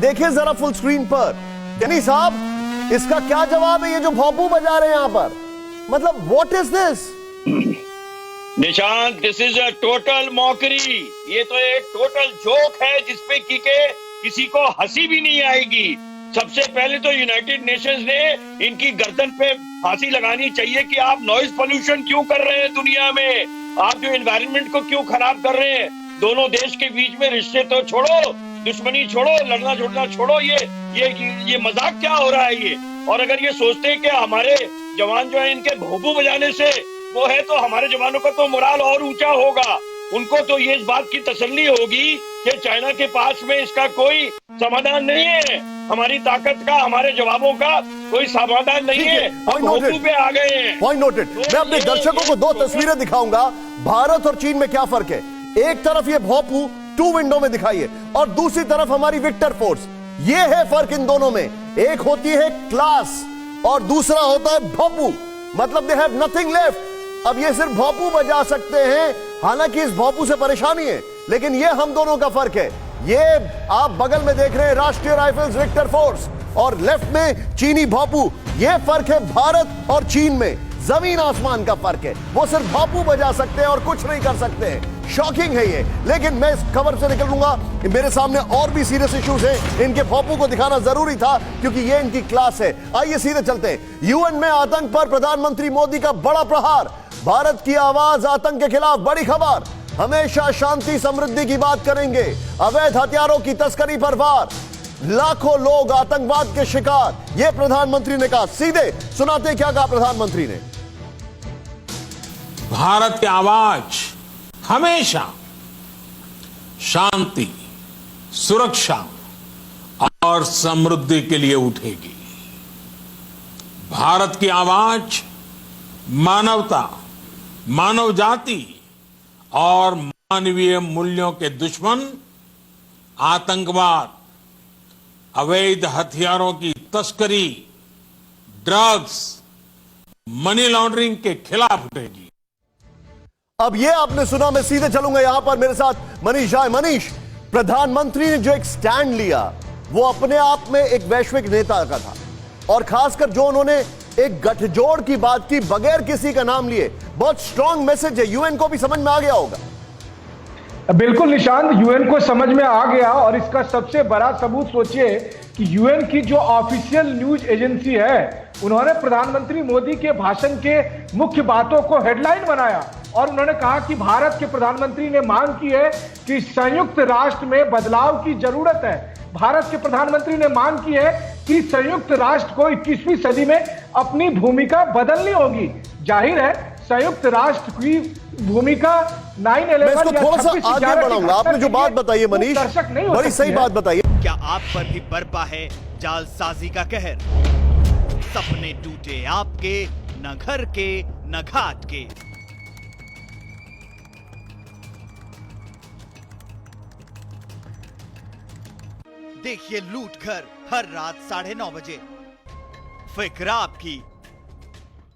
देखिए जरा full screen पर। यानी साहब इसका क्या जवाब है, ये जो भोंपू बजा रहे हैं यहां पर, मतलब what is this? Nishant, this is a total mockery. ये तो एक टोटल जोक है जिसपे की के किसी को हंसी भी नहीं आएगी। सबसे पहले तो यूनाइटेड नेशंस ने इनकी गर्दन पे फांसी लगानी चाहिए कि आप नॉइज पोल्यूशन क्यों कर रहे हैं दुनिया में, आप जो एनवायरनमेंट को क्यों खराब कर रहे हैं। दोनों देश के बीच में रिश्ते तो छोड़ो, दुश्मनी छोड़ो, लड़ना झुड़ना छोड़ो, ये मजाक क्या हो रहा है ये। और अगर ये सोचते हैं कि हमारे जवान जो है इनके भोंपू बजाने से वो है तो हमारे जवानों का तो मोराल और ऊंचा होगा। उनको तो ये इस बात की तसल्ली होगी कि चाइना के पास में इसका कोई समाधान नहीं है, हमारी ताकत का, हमारे जवाबों का कोई समाधान नहीं है। हम भोंपू पे आ गए हैं। Point noted. मैं अपने दर्शकों को दो तस्वीरें दिखाऊंगा, भारत और चीन में क्या फर्क है। एक तरफ ये भोंपू टू विंडो में दिखाइए और दूसरी तरफ हमारी विक्टर फोर्स। ये है फर्क इन दोनों में, एक होती है क्लास और दूसरा होता है भोंपू। मतलब दे हैव नथिंग लेफ्ट। अब ये सिर्फ भोंपू बजा सकते हैं, हालांकि इस भोंपू से परेशानी है, लेकिन ये हम दोनों का फर्क है। ये आप बगल में देख रहे हैं राष्ट्रीय राइफल्स विक्टर फोर्स और लेफ्ट में चीनी भोंपू। ये फर्क है भारत और चीन में, जमीन आसमान का फर्क है। वो सिर्फ भोंपू बजा सकते हैं और कुछ नहीं कर सकते हैं। शॉकिंग है ये, लेकिन मैं इस खबर से निकल लूंगा। मेरे सामने और भी सीरियस इश्यूज हैं, इनके भोंपू को दिखाना जरूरी था क्योंकि ये इनकी क्लास है। आइए सीधे चलते हैं। यूएन में आतंक पर प्रधानमंत्री मोदी का बड़ा प्रहार, भारत की आवाज आतंक के खिलाफ बड़ी खबर। हमेशा शांति समृद्धि की बात करेंगे, अवैध हथियारों की तस्करी पर वार, लाखों लोग आतंकवाद के शिकार, यह प्रधानमंत्री ने कहा। सीधे सुनाते क्या कहा प्रधानमंत्री ने। भारत की आवाज हमेशा शांति, सुरक्षा और समृद्धि के लिए उठेगी। भारत की आवाज मानवता, मानव जाति और मानवीय मूल्यों के दुश्मन आतंकवाद, अवैध हथियारों की तस्करी, ड्रग्स, मनी लॉन्ड्रिंग के खिलाफ उठेगी। अब ये आपने सुना, मैं सीधे चलूंगा यहां पर मेरे साथ मनीष आए। मनीष, प्रधानमंत्री ने जो एक स्टैंड लिया वो अपने आप में एक वैश्विक नेता का था, और खासकर जो उन्होंने एक गठजोड़ की बात की बगैर किसी का नाम लिए, बहुत स्ट्रॉन्ग मैसेज है। यूएन को भी समझ में आ गया होगा। बिल्कुल निशांत, यूएन को समझ में आ गया, और इसका सबसे बड़ा सबूत सोचिए कि यूएन की जो ऑफिशियल न्यूज एजेंसी है, उन्होंने प्रधानमंत्री मोदी के भाषण के मुख्य बातों को हेडलाइन बनाया और उन्होंने कहा कि भारत के प्रधानमंत्री ने मांग की है कि संयुक्त राष्ट्र में बदलाव की जरूरत है। भारत के प्रधानमंत्री ने मांग की है कि संयुक्त राष्ट्र को 21वीं सदी में अपनी भूमिका बदलनी होगी। जाहिर है संयुक्त राष्ट्र की भूमिका 9/11 थोड़ा सा आगे बढ़ाऊंगा। आपने जो बात बताई है मनीष, बड़ी सही बात बताई है। क्या आप पर भी बरपा है जालसाजी का कहर? सपने टूटे आपके, न घर के न घाट के। देखिए लूट घर हर रात 9:30 बजे। फिक्र आपकी,